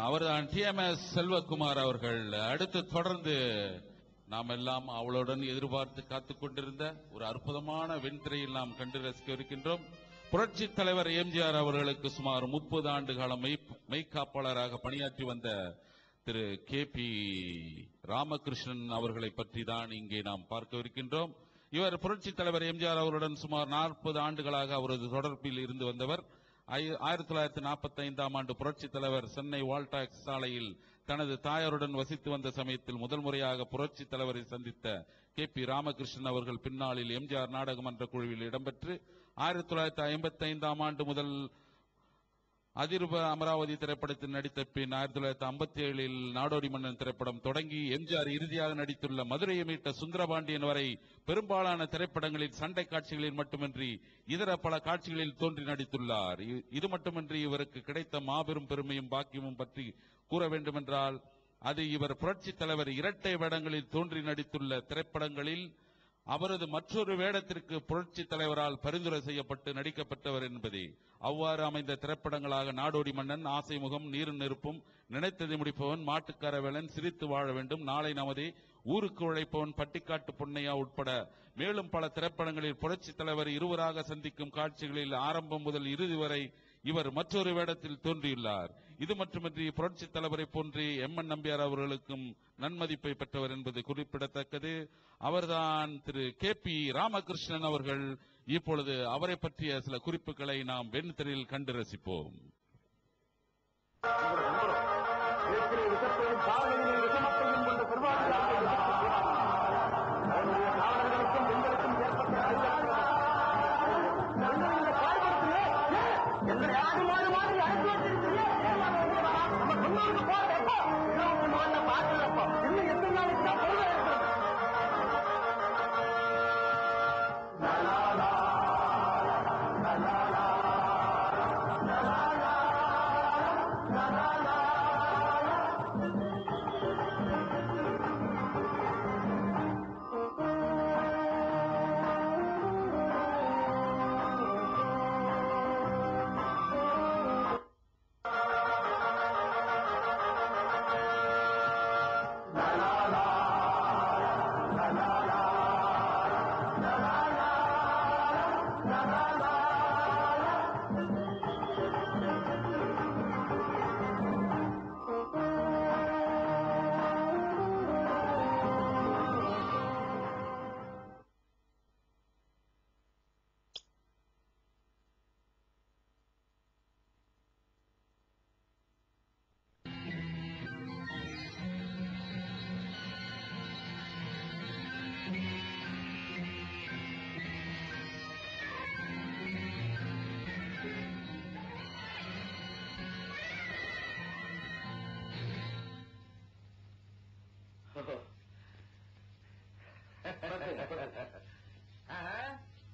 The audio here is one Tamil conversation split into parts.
அவர்தான் டிஎம்எஸ் செல்வகுமார் அவர்கள். அடுத்து தொடர்ந்து நாம் எல்லாம் அவளுடன் எதிர்பார்த்து காத்துக் கொண்டிருந்த ஒரு அற்புதமான வெண்திரையில் நாம் கண்டு ரசிக்க இருக்கின்றோம். புரட்சி தலைவர் எம்ஜிஆர் அவர்களுக்கு சுமார் 30 ஆண்டு காலம் மெய்காப்பாளராக பணியாற்றி வந்த திரு KP ராமகிருஷ்ணன் அவர்களை பற்றி தான் இங்கே நாம் பார்க்க இருக்கின்றோம். இவர் புரட்சி தலைவர் எம்ஜிஆர் அவருடன் சுமார் 40 ஆண்டுகளாக அவரது தொடர்பில் இருந்து வந்தவர். 1945ஆம் ஆண்டு புரட்சி தலைவர் சென்னை வால்டாக்ஸ் சாலையில் தனது தாயாருடன் வசித்து வந்த சமயத்தில் முதல் முறையாக புரட்சி தலைவரை சந்தித்த KP ராமகிருஷ்ணன் அவர்கள் பின்னாளில் எம்ஜிஆர் நாடகமன்ற குழுவில் இடம்பெற்று 1955ஆம் ஆண்டு முதல் அதிர்ப அமராவதி திரைப்படத்தில் நடித்த பின் 1957இல் நாடோடி மன்னன் திரைப்படம் தொடங்கி எம்ஜிஆர் இறுதியாக நடித்துள்ள மதுரையை மீட்ட சுந்தரபாண்டியன் வரை பெரும்பாலான திரைப்படங்களில் சண்டை காட்சிகளில் மட்டுமின்றி இதர பல காட்சிகளில் தோன்றி நடித்துள்ளார். இது மட்டுமின்றி இவருக்கு கிடைத்த மாபெரும் பெருமையும் பாக்கியமும் பற்றி கூற வேண்டுமென்றால் அது இவர் புரட்சி தலைவர் இரட்டை வேடங்களில் தோன்றி நடித்துள்ள திரைப்படங்களில் அவரது மற்றொரு வேடத்திற்கு புரட்சி தலைவரால் பரிந்துரை செய்யப்பட்டு நடிக்கப்பட்டவர் என்பதே. அவ்வாறு அமைந்த திரைப்படங்களாக நாடோடி மன்னன், ஆசை முகம், நீரும் நெருப்பும், நினைத்ததை முடிப்பவன், மாட்டுக்கார வேலன், சிரித்து வாழ வேண்டும், நாளை நமதே, ஊருக்கு உழைப்பவன், பட்டிக்காட்டு பொன்னையா உட்பட மேலும் பல திரைப்படங்களில் புரட்சி தலைவர் இருவராக சந்திக்கும் காட்சிகளில் ஆரம்பம் முதல் இறுதி வரை இவர் மற்றொரு வேடத்தில் தோன்றியுள்ளார். இது மட்டுமின்றி புரட்சி தலைவரை போன்றே MN நம்பியார் அவர்களுக்கும் நன்மதிப்பை பெற்றவர் என்பது குறிப்பிடத்தக்கது. அவர்தான் திரு KP ராமகிருஷ்ணன் அவர்கள். இப்பொழுது அவரை பற்றிய சில குறிப்புகளை நாம் வெண்திரையில் கண்டு ரசிப்போம்.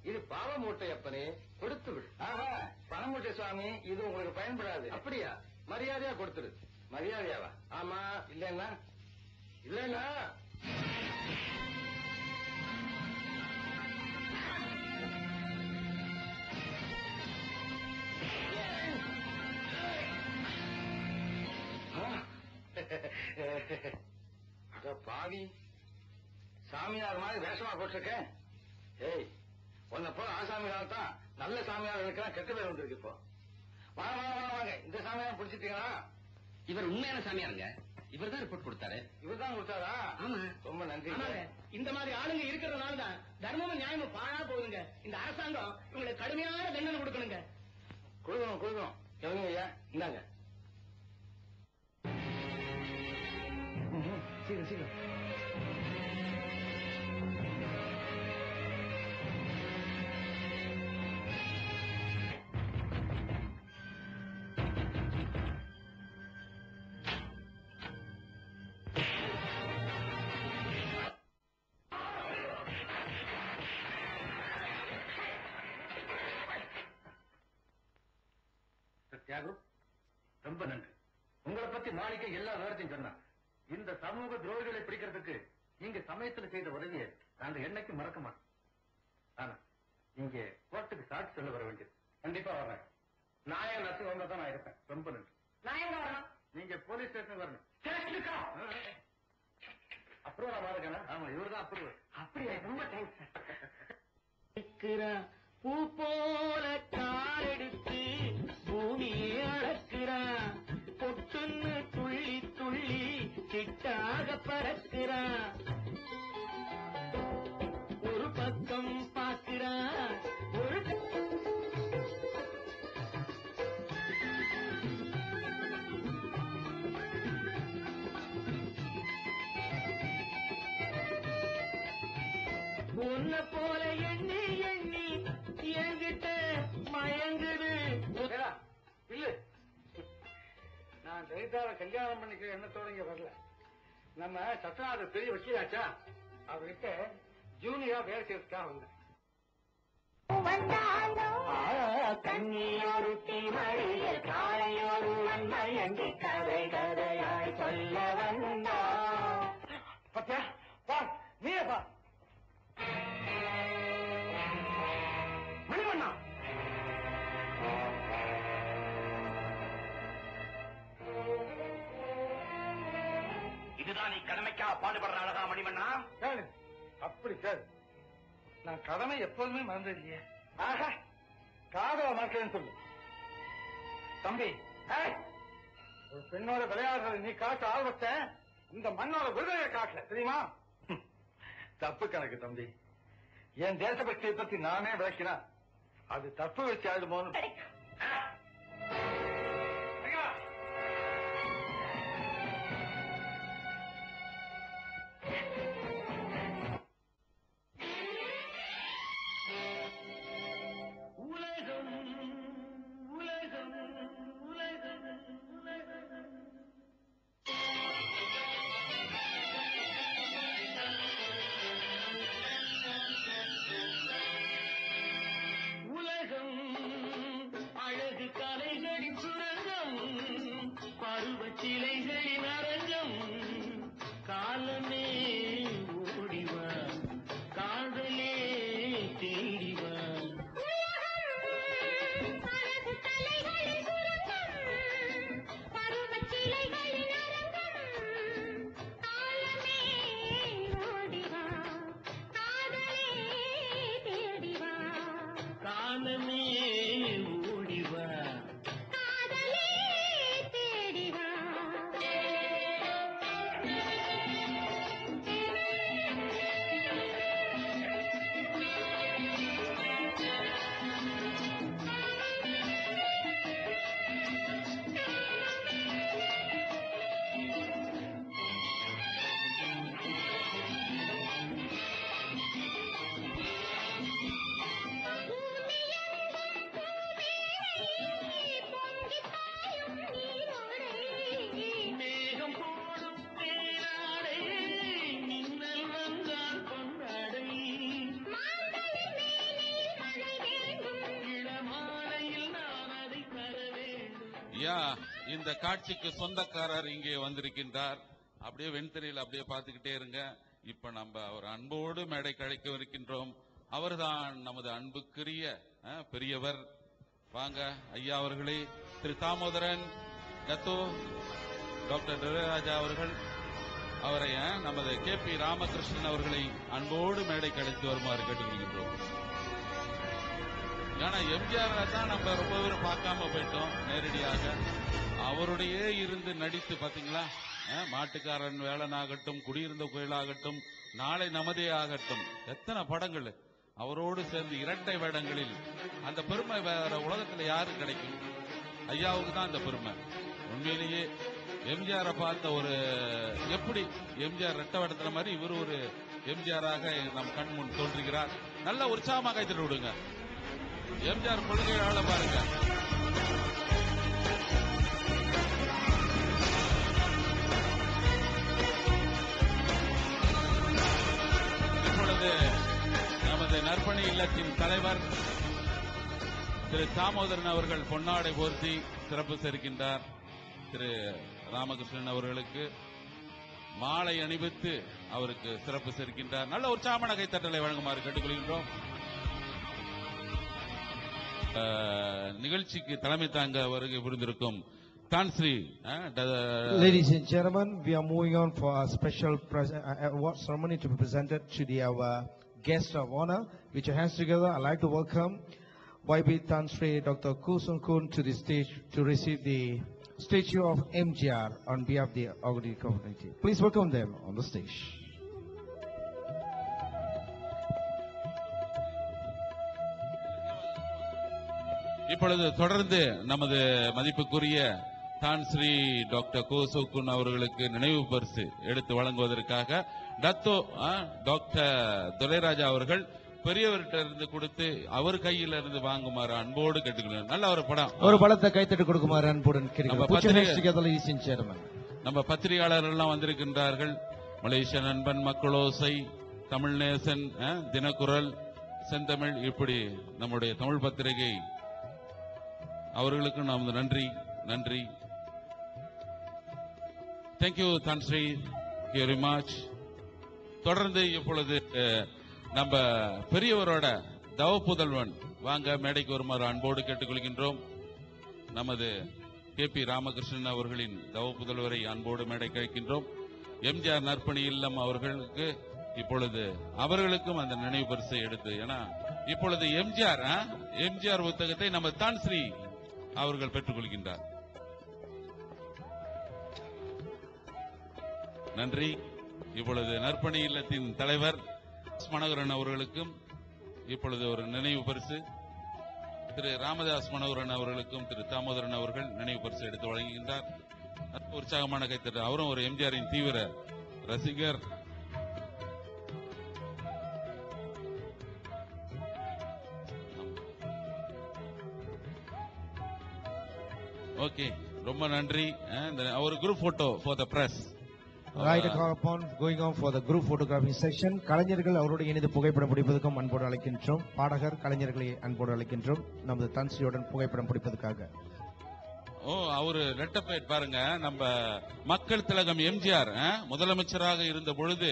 இது பாவ மூட்டை அப்பனே, கொடுத்து விடு. பண மூட்டை சுவாமி, இது உங்களுக்கு பயன்படாது. அப்படியா? மரியாதையா கொடுத்துரு. மரியாதையாவா? ஆமா. இல்லன்னா இல்லன்னா பாவி, சாமியார் மாதிரி வேஷமா போட்டிருக்கேன். ஏய், உன்னை போல ஆசாமியார் தான் நல்ல சாமியார்களுக்கெல்லாம் கெட்ட பேர் வந்திருக்கு. இப்போ வாங்க வாங்க வாங்க, இந்த சாமியார் பிடிச்சிட்டீங்களா? இவர் உண்மையான சாமியாருங்க. இவர் தான் ரிப்போர்ட் கொடுத்தாரு. இவர் தான் கொடுத்தாரா? ஆமா. ரொம்ப நன்றி. இந்த மாதிரி ஆளுங்க இருக்கிறதுனால தான் தர்மமும் நியாயமும் பாழா போகுதுங்க. இந்த அரசாங்கம் இவங்களுக்கு கடுமையான தண்டனை கொடுக்கணுங்க. கொடுக்கணும் கொடுக்கணும். எவங்க ஐயா? இந்தாங்க. சீக்கிரம் சீக்கிரம். தியாகு, ரொம்ப நன்றி. உங்களை பத்தி மாணிக்க எல்லா விவரத்தையும் சொன்னான். இந்த சமூக துரோகிகளை பிடிக்கிறதுக்கு நீங்க சமயத்துல செய்த உதவியை நாங்க என்னைக்கு மறக்க மாட்டோம். ஆனா நீங்க கோர்ட்டுக்கு சாட்சி சொல்ல வர வேண்டியது. கண்டிப்பா வர்றேன். நாயக நரசிம்ம தான் நான் இருப்பேன். ரொம்ப நன்றி. நான் எங்க வரணும்? நீங்க போலீஸ் ஸ்டேஷன் வரணும். ஸ்டேஷனுக்கா? அப்ரூவ் ஆகுதுங்க. ஆமா, இவர்தான் அப்ரூவ். அப்படியே ரொம்ப தேங்க்ஸ். பூ போல காலெடுத்து பூமியை அளக்கிறான், பொட்டுன்னு துள்ளி துள்ளி சிட்டாக பறக்கிறான். ஒரு பக்கம் பார்க்கிறான், ஒரு உன்ன போல எண்ணி எண்ணி என்கிட்ட மயங்குது. இல்ல, நான் லலிதாவை கல்யாணம் பண்ணிக்கிற எண்ணத்தோட இங்க வரல. நம்ம சத்யநாத பெரிய வக்கீலாச்சா, அவர்கிட்ட ஜூனியரா வேலை செய்யறதுக்காக வந்தேன். கண்ணியோரு தீமழையில் காலையோரு மயங்கி கதை கதையாய் சொல்ல வந்தா. பத்தியா பா, நீயே பா. மணிவண்ணா, இதுதான் நீ கடமைக்காக பாடுபடுற அழகா மணிவண்ணா? கேளு, அப்படி கேளு. நான் கடமை எப்போதுமே மறந்தது இல்லையே. ஆஹா, காதல மறக்கிறேன்னு சொல்லு. தம்பி, ஒரு பெண்ணோட விளையாடுறது நீ காட்ட ஆர்வத்தை இந்த மண்ணோட விடுதலை காட்டல, தெரியுமா? தப்பு கணக்கு தம்பி. என் தேசபக்தியை பத்தி நானே விளக்கினா அது தப்பு வச்சு ஆயிடுமோன்னு. சிலைகளின் அரங்கம் காலமே ஓடிவா, காதலே தேடிவா. காலமே ஓடிவா, இந்த காட்சிக்கு சொந்தக்காரர் இங்கே வந்திருக்கின்றார். அப்படியே வெண்திரையில் அப்படியே பார்த்துக்கிட்டே இருங்க. இப்ப நம்ம அவர் அன்போடு மேடை கழைக்க இருக்கின்றோம். அவர்தான் நமது அன்புக்குரிய பெரியவர். வாங்க ஐயா அவர்களே, திரு தாமோதரன் கத்தோ டாக்டர் துரைராஜா அவர்கள், அவரை நமது KP ராமகிருஷ்ணன் அவர்களை அன்போடு மேடை கழைத்து வருமாறு கேட்டுக்கொள்கின்றோம். ஏன்னா எம்ஜிஆர் தான் நம்ம ரொம்ப பேரும் பார்க்காம போயிட்டோம் நேரடியாக. அவருடைய இருந்து நடித்து பாத்தீங்களா, மாட்டுக்காரன் வேலனாகட்டும், குடியிருந்த கோயிலாகட்டும், நாளை நமதே ஆகட்டும், எத்தனை படங்கள் அவரோடு சேர்ந்து இரட்டை வேடங்களில். அந்த பெருமை வேற உலகத்துல யாரு கிடைக்கும்? ஐயாவுக்கு தான் அந்த பெருமை. உண்மையிலேயே எம்ஜிஆரை பார்த்த ஒரு, எப்படி எம்ஜிஆர் ரெட்டை வேடத்துல மாதிரி இவர் ஒரு எம்ஜிஆராக நம் கண் முன் தோன்றுகிறார். நல்ல உற்சாகமாக கைத்தட்டி விடுங்க. எம்ஜிஆர் கொள்கையாள பாருங்க. இப்பொழுது நமது நற்பணி இல்லத்தின் தலைவர் திரு தாமோதரன் அவர்கள் பொன்னாடை போர்த்தி சிறப்பு சேர்க்கின்றார். திரு ராமகிருஷ்ணன் அவர்களுக்கு மாலை அணிவித்து அவருக்கு சிறப்பு சேர்க்கின்றார். நல்ல உற்சாகமான கைத்தட்டலை வழங்குமாறு கேட்டுக்கொள்கின்றோம். நிகழ்ச்சிக்கு தலைமை தாங்க வருகை புரிந்திருக்கும் Tan Sri Ladies and gentlemen, we are moving on for a special award ceremony to be presented to our guest of honor. With your hands together, I'd like to welcome YB Tan Sri Dr. Koo Sung Kun to the stage to receive the statue of MGR on behalf of the Agadi community. Please welcome them on the stage. இப்பொழுது தொடர்ந்து நமது மதிப்புக்குரிய தான்ஸ்ரீ டாக்டர் கோ சூக்குன் அவர்களுக்கு நினைவு பரிசு எடுத்து வழங்குவதற்காக டாக்டர் துரைராஜா அவர்கள் பெரியவர்கிட்ட இருந்து கொடுத்து அவர் கையில இருந்து வாங்குமாறு அன்போடு கேட்டுக்கொள்கிறேன். நல்ல ஒரு படம், ஒரு படத்தை கைத்தட்டு கொடுக்குமாறு அன்புடன் கேட்கிறேன். Put your hands together, ladies and gentlemen. நம்ம பத்திரிகையாளர்கள் எல்லாம் வந்திருக்கின்றார்கள். மலேசிய நண்பன், மக்களோசை, தமிழ்நேசன், தினக்குரல், செந்தமிழ், இப்படி நம்முடைய தமிழ் பத்திரிகை அவர்களுக்கு நமது நன்றி நன்றி. Thank you Tan Sri, very much. தொடர்ந்து இப்பொழுது நம்ம பெரியவரோட தவ புதல்வன் வாங்க மேடைக்கு வருமாறு அன்போடு கேட்டுக்கொள்கின்றோம். நமது KP ராமகிருஷ்ணன் அவர்களின் தவ புதல்வரை அன்போடு மேடை கழிக்கின்றோம். எம்ஜிஆர் நற்பணி இல்லம் அவர்களுக்கு இப்பொழுது அவர்களுக்கும் அந்த நினைவு பரிசை எடுத்து, ஏன்னா இப்பொழுது எம்ஜிஆர் புத்தகத்தை நம்ம தான்ஸ்ரீ அவர்கள் பெற்றுக் கொள்கின்றார். நன்றி. இப்பொழுது நற்பணி இல்லத்தின் தலைவர் மனோகரன் அவர்களுக்கும் இப்பொழுது ஒரு நினைவு பரிசு, திரு ராமதாஸ் மனோகரன் அவர்களுக்கும் திரு தாமோதரன் அவர்கள் நினைவு பரிசு எடுத்து வழங்குகின்றார். உற்சாகமான கைத்தட்டு. அவரும் ஒரு எம்ஜிஆரின் தீவிர ரசிகர். ஓகே, ரொம்ப நன்றி. ஒரு group photo for the press. Right upon going on for the group photographing section. கலைஞர்கள் அவரோடு இணைந்து புகைப்படம் பிடிப்பதற்கும் அன்போடு அழைக்கின்றோம். பாடகர் கலைஞர்களை அன்போடு அழைக்கின்றோம் நமது தான்ஸ்ரீயுடன் புகைப்படம் பிடிப்பதற்காக. அவரு ரெட்டப்பேட் பாருங்க, நம்ம மக்கள் திலகம் எம்ஜிஆர் முதலமைச்சராக இருந்த பொழுது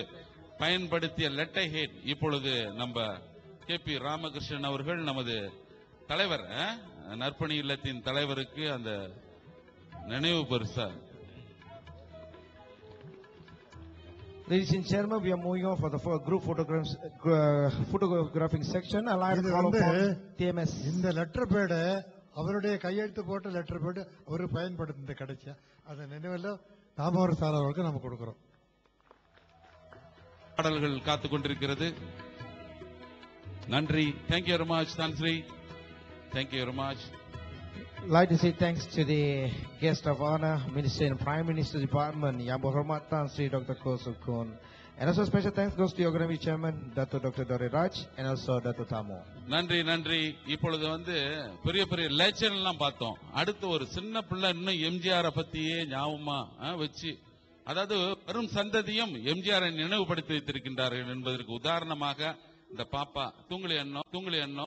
பயன்படுத்திய லெட்டை ஹேட் இப்பொழுது நம்ம KP ராமகிருஷ்ணன் அவர்கள் நமது தலைவர் நற்பணி இல்லத்தின் தலைவருக்கு அந்த நினைவு பரிசா. Ladies and gentlemen, we are moving on for the group photographing section. I'd like to call upon TMS. இந்த லெட்டர் பேடு அவருடைய கையெழுத்து போட்ட லெட்டர் பேடு அவருக்கு பயன்படுத்த கிடைச்சா அந்த நினைவில் தாமோதர் சார் அவர்களுக்கு நம்ம கொடுக்கிறோம். பாடல்கள் காத்துக் கொண்டிருக்கிறது. நன்றி. Thank you very much Tan Sri. Thank you very much. Like to say thanks to the guest of honor, Minister and Prime Minister Department, Yang Berhormat Tan Sri Dr. Koo Sung Kun. And also special thanks goes to your Organizing Chairman, Dr. Dore Raj, and also Dr. Tamo. நன்றி நன்றி. இப்பொழுது பெரிய பெரிய லெஜண்ட் எல்லாம் பார்த்தோம். அடுத்து ஒரு சின்ன பிள்ளை இன்னும் எம்ஜிஆரை பத்தியே ஞாபகமா வச்சு, அதாவது வரும் சந்ததியும் எம்ஜிஆரை நினைவுபடுத்தி வைத்திருக்கின்றார்கள் என்பதற்கு உதாரணமாக இந்த பாப்பா தூங்குளி அண்ணோ